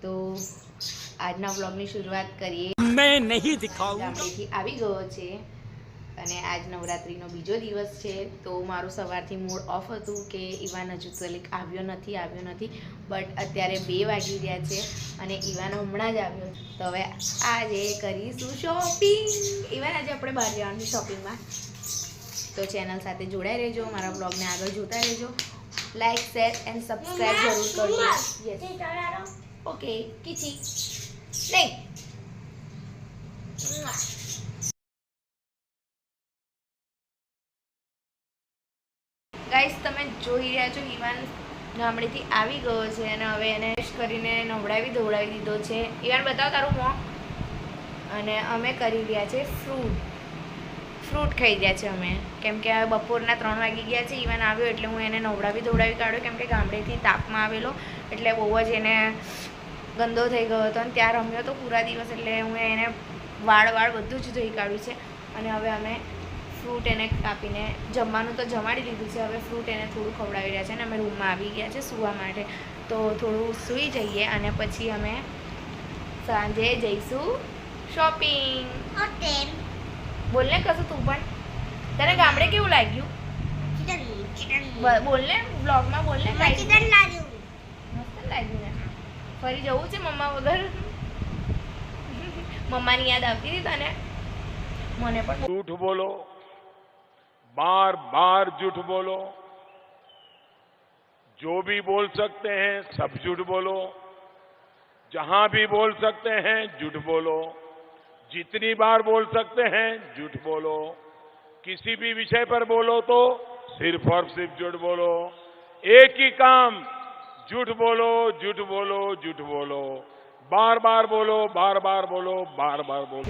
તો આજના વ્લોગની શરૂઆત કરીએ. मैं नहीं दिखाऊंगा. ગામડેથી આવી ગયો છે અને આજ નવરાત્રિનો બીજો દિવસ છે. તો મારું સવારથી મૂડ ઓફ હતું કે ઈવાન હજુ તો આવ્યો નથી બટ અત્યારે 2 વાગી રહ્યા છે અને ઈવાન હમણાં જ આવ્યો. તો હવે આજે કરીશું શોપિંગ. ઈવાન આજે આપણે બહાર જવાનું છે શોપિંગમાં. તો ચેનલ સાથે જોડાઈ રહેજો, મારા બ્લોગને આગળ જોતા રહેજો. લાઈક, શેર એન્ડ સબસ્ક્રાઇબ જરૂર કરજો. યસ ઓકે કિચી નહીં. ગાઈસ તમે જોઈ રહ્યા છો ઈવાન ગામડેથી આવી ગયો છે અને હવે એને કરીને નવડાવી ધોવડાવી દીધો છે. ઈવાન બતાવ તારું મોં. અને અમે કરી રહ્યા છે ફ્રૂટ ખાઈ રહ્યા છે અમે, કેમ કે હવે બપોરના 3 વાગી ગયા છે. ઈવાન આવ્યો એટલે હું એને નવડાવી ધોવડાવી કાઢ્યો, કેમ કે ગામડેથી તાપમાં આવેલો એટલે બહુ જ એને ગંદો થઈ ગયો હતો અને ત્યાં રમ્યો તો પૂરા દિવસ, એટલે હું એને વાળ બધું જ ધોઈ કાઢ્યું છે. અને હવે અમે ફ્રૂટ એને કાપીને જમવાનું તો જમાડી લીધું છે. હવે ફ્રૂટ એને થોડું ખવડાવી રહ્યા છે અને અમે રૂમમાં આવી ગયા છે સૂવા માટે. તો થોડું સૂઈ જઈએ અને પછી અમે સાંજે જઈશું શોપિંગ. બોલને કશું તું પણ. તને ગામડે કેવું લાગ્યું? બોલને બ્લોગમાં બોલને. મસ્ત લાગ્યું ને? ફરી જવું છે મમ્મા વગર? મમ્માની યાદ આવતી હતી તને? મને પણ. झूठ बोलो, बार बार झूठ बोलो, जो भी बोल सकते हैं सब झूठ बोलो, जहां भी बोल सकते हैं झूठ बोलो, जितनी बार बोल सकते हैं झूठ बोलो, किसी भी विषय पर बोलो तो सिर्फ और सिर्फ झूठ बोलो. एक ही काम, झूठ बोलो, झूठ बोलो, झूठ बोलो, बार बार बोलो, बार बार बोलो, बार बार बोलो.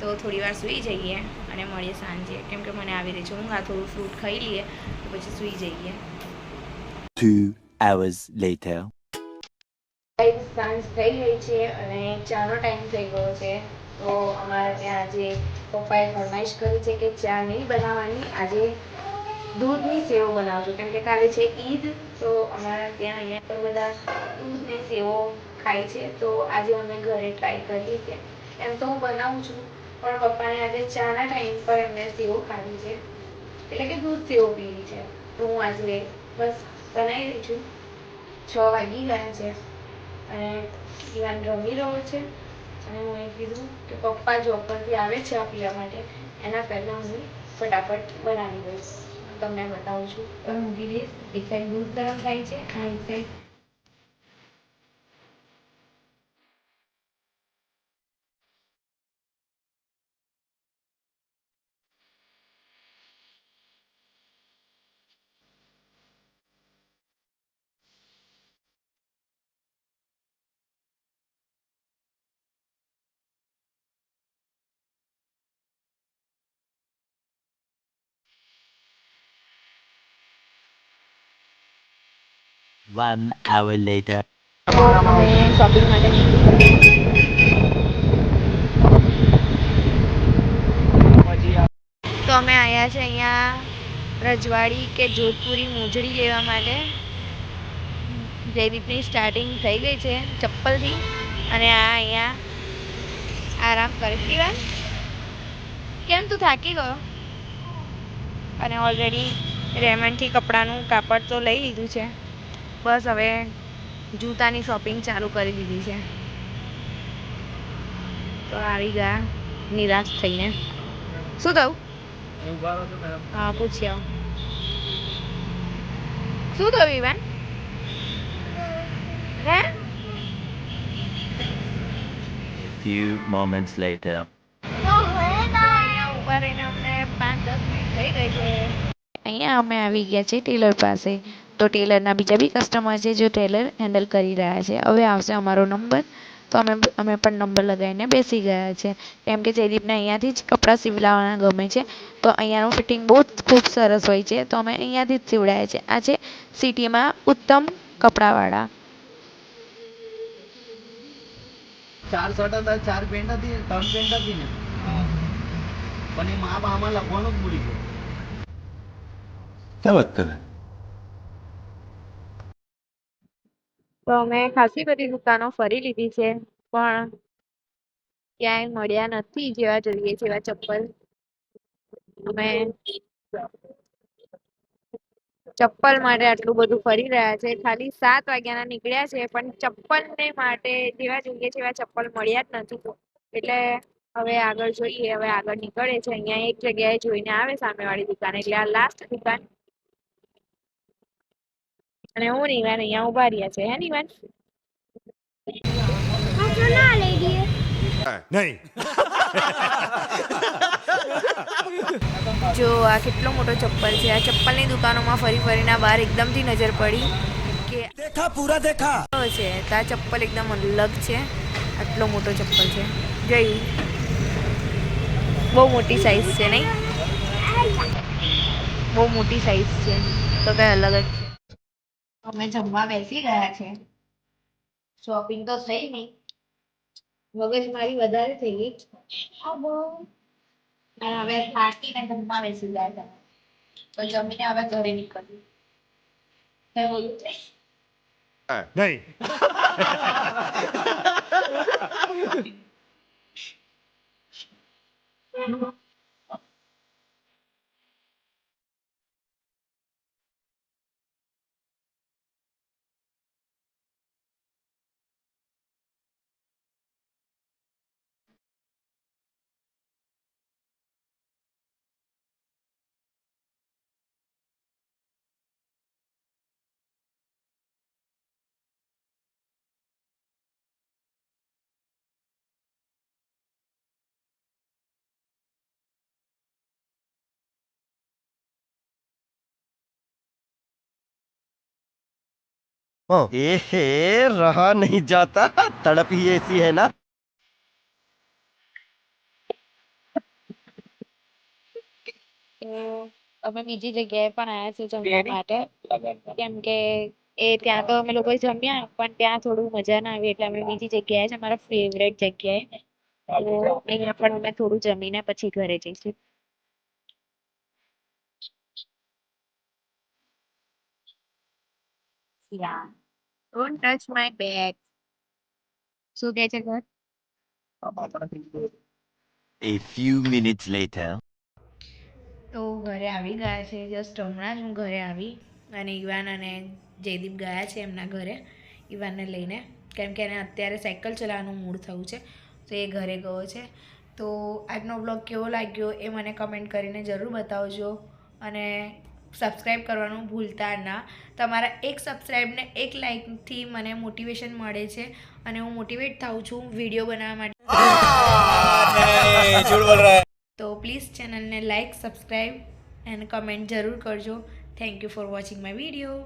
તો થોડી વાર સૂઈ જઈએ અને મળીએ સાંજે, કેમ કે મને આવી રહી છે ઊંઘ. આ થોડું ફ્રૂટ ખાઈ લઈએ તો પછી સૂઈ જઈએ. 2 hours later. સાંજ થઈ ગઈ છે અને ચાનો ટાઈમ થઈ ગયો છે. તો અમારે ત્યાં આજે પપ્પાએ ફરમાઈશ કરી છે કે ચા નહીં બનાવવાની, આજે દૂધની સેવ બનાવજો, કેમ કે કાલે છે ઈદ. તો અમારા ત્યાં અહીંયા પણ બધા દૂધની સેવો ખાય છે. તો આજે અમે ઘરે ટ્રાય કરીએ કે એમ તો હું બનાવું છું, પણ પપ્પાને આજે ચાના ટાઈમ પર એમને સેવ ખાવી છે, એટલે કે દૂધ સેવ પીવી છે. તો હું આજે બસ બનાવી રહી છું. 6 વાગી ગયા છે અને ઈવાન રમી રહ્યો છે અને હું એ કીધું કે પપ્પા જોબ પરથી આવે છે આ પીવા માટે, એના પહેલાં હું ફટાફટ બનાવી દઈશ. તમને બતાવું છું. પણ મૂકી દઈશ. એક સાઈડ દૂધ ગરમ થાય છે અને એક સાઈડ One hour later. અમે શોપિંગ માટે તો અમે આવ્યા છે અહીંયા રજવાડી કે જોધપુરી મોજડી લેવા માટે. જયદીપની સ્ટાર્ટિંગ થઈ ગઈ છે ચપ્પલથી અને આ અહીંયા આરામ કરે. ઈવાન કેમ તું થાકી ગયો? અને ઓલરેડી રેમન્ડથી કપડાનું કાપડ તો લઈ લીધું છે, બસ હવે જૂતાની શોપિંગ ચાલુ કરી દીધી છે. તો આવી ગયા નિરાશ થઈને. શું થયું? હા પૂછી આવો. શું થયું ઈવાન? હે? Few moments later. અહીંયા ઊભા રહીને અમને 5-10 મિનિટ થઈ ગઈ છે. અહીંયા અમે આવી ગયા છે ટેલર પાસે. તો ટેલરના બીજા બી કસ્ટમર છે જો ટેલર હેન્ડલ કરી રહ્યા છે. હવે આવશે અમારો નંબર, તો અમે પણ નંબર લગાવીને બેસી ગયા છે, કેમ કે જયદીપને અહીંયાથી જ કપડાં સીવડાવવાના ગમે છે. તો અહીંયાનું ફિટિંગ બહુ જ ખૂબ સરસ હોય છે, તો અમે અહીંયાથી જ સીવડાવીએ છીએ. આ છે સિટીમાં ઉત્તમ કપડાવાળા. 4 શર્ટ હતા, 4 પેન્ટ હતી, 3 પેન્ટ હતી ને, પણ એ માપ આમાં લખવાનું જ ભૂલી ગયો. क्या बात कर रहे हैं? તો અમે ખાસી બધી દુકાનો ફરી લીધી છે પણ ક્યાંય મળ્યા નથી જેવા જોઈએ છે એવા ચપ્પલ. અમે ચપ્પલ માટે આટલું બધું ફરી રહ્યા છે. ખાલી 7 વાગ્યાના નીકળ્યા છે પણ ચપ્પલને માટે જેવા જોઈએ છે એવા ચપ્પલ મળ્યા જ નથી. એટલે હવે આગળ જોઈએ. હવે આગળ નીકળે છે. અહીંયા એક જગ્યાએ જોઈને આવે સામેવાળી દુકાન એટલે આ લાસ્ટ દુકાન. અને હું ને ઈવાન અહીંયા ઉભા રહ્યા છે. હે ને ઈવાન? नहीं જો આ કેટલો મોટો ચપ્પલ છે. આ ચપ્પલની દુકાનોમાં ફરી ફરીને બહાર એકદમથી નજર પડી કે देखा पूरा देखा છે તો આ ચપ્પલ એકદમ અલગ છે. આટલો મોટો ચપ્પલ છે. જોયું? બહુ મોટી સાઈઝ છે નહીં? બહુ મોટી સાઈઝ છે તો કઈ અલગ જ છે. અમે જમવા બેસી ગયા છે. શોપિંગ તો થઈ નહીં. મગજ મારી વધારે થઈ ગઈ. અને હવે થાકીને જમવા બેસી ગયા છે. તો જમીને હવે ઘરે નીકળ્યું. કઈ બોલું? नहीं एहे रहा नहीं जाता तड़प ही ऐसी है ना તો અમે બીજી જગ્યાએ પણ આવ્યા છે જમવા માટે. કેમ કે એ ત્યાં તો અમે લોકો જમ્યા પણ ત્યાં થોડું મજા ના આવી એટલે અમે બીજી જગ્યાએ છે અમારા ફેવરેટ જગ્યાએ. તો અહીંયા પણ અમે થોડું જમીને પછી ઘરે જઈશું. Yeah. Don't touch my bag. શું કહે છે ઘર? A few minutes later. તો ઘરે આવી ગયા છે. જસ્ટ હમણાં જ હું ઘરે આવી અને ઈવાન અને જયદીપ ગયા છે એમના ઘરે ઈવાનને લઈને. કેમ કે એને અત્યારે સાયકલ ચલાવવાનું મૂડ થયું છે તો એ ઘરે ગયો છે. તો આજનો બ્લોગ કેવો લાગ્યો એ મને કમેન્ટ કરીને જરૂર બતાવજો અને સબસ્ક્રાઈબ કરવાનું ભૂલતા ના. તમારા એક સબસ્ક્રાઈબને એક લાઈકથી મને મોટિવેશન મળે છે અને હું મોટિવેટ થાઉં છું વિડીયો બનાવવા માટે. તો પ્લીઝ ચેનલને લાઈક સબસ્ક્રાઈબ એન્ડ કમેન્ટ જરૂર કરજો. Thank you for watching my video.